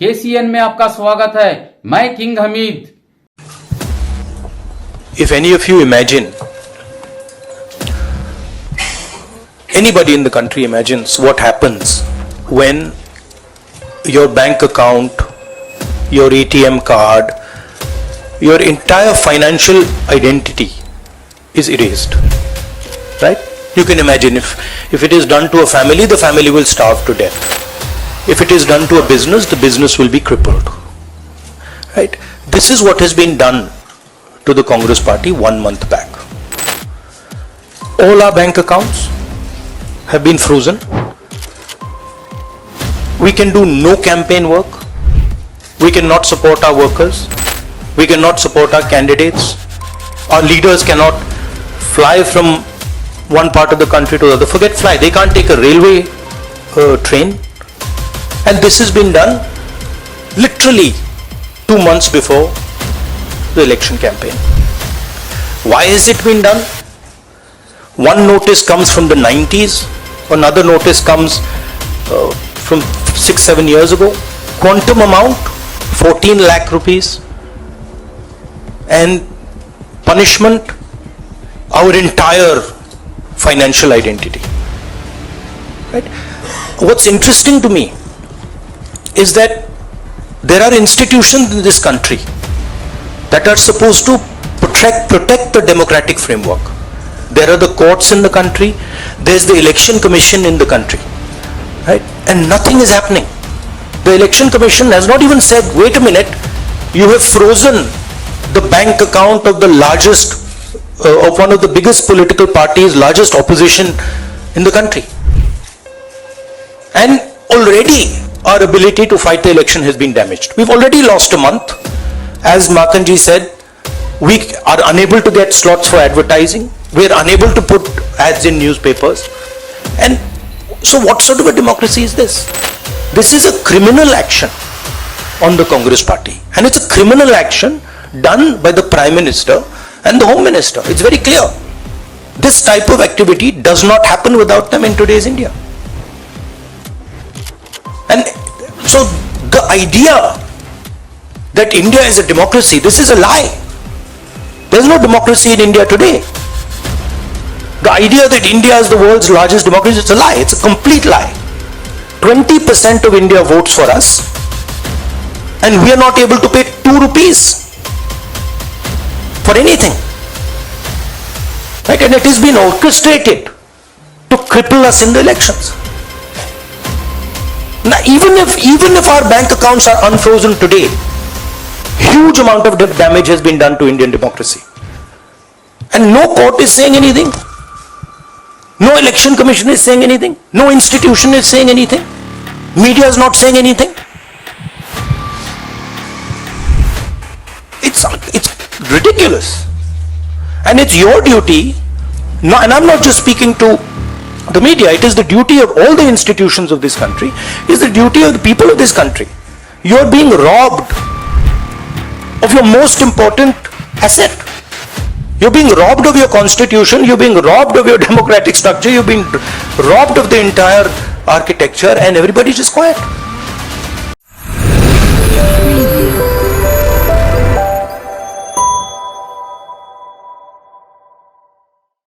KCN में आपका स्वागत है। मैं king Hamid. If any of you imagine, anybody in the country imagines what happens when your bank account, your ATM card, your entire financial identity is erased, right? You can imagine if it is done to a family, the family will starve to death. If it is done to a business, the business will be crippled, right? This is what has been done to the Congress party 1 month back. All our bank accounts have been frozen. We can do no campaign work. We cannot support our workers. We cannot support our candidates. Our leaders cannot fly from one part of the country to the other. Forget fly, they can't take a railway train. And this has been done literally 2 months before the election campaign. Why has it been done? One notice comes from the 90s, another notice comes from 6-7 years ago. Quantum amount 14 lakh rupees, and punishment our entire financial identity, right? What's interesting to me is that there are institutions in this country that are supposed to protect the democratic framework. There are the courts in the country, there's the election commission in the country, right? And nothing is happening. The election commission has not even said, wait a minute, you have frozen the bank account of the largest, of one of the biggest political parties, largest opposition in the country. And already our ability to fight the election has been damaged. We've already lost a month. As Makanji said, we are unable to get slots for advertising. We are unable to put ads in newspapers. And so what sort of a democracy is this? This is a criminal action on the Congress party. And it's a criminal action done by the Prime Minister and the Home Minister. It's very clear. This type of activity does not happen without them in today's India. And so the idea that India is a democracy, this is a lie. There's no democracy in India today. The idea that India is the world's largest democracy, it's a lie. It's a complete lie. 20% of India votes for us, and we are not able to pay 2 rupees for anything, right? And it has been orchestrated to cripple us in the elections. Now, even if our bank accounts are unfrozen today, huge amount of damage has been done to Indian democracy, and no court is saying anything. No election commission is saying anything. No institution is saying anything. Media is not saying anything. It's ridiculous. And it's your duty, and I'm not just speaking to the media, it is the duty of all the institutions of this country, it is the duty of the people of this country. You're being robbed of your most important asset. You're being robbed of your constitution, you're being robbed of your democratic structure, you're being robbed of the entire architecture, and everybody's just quiet.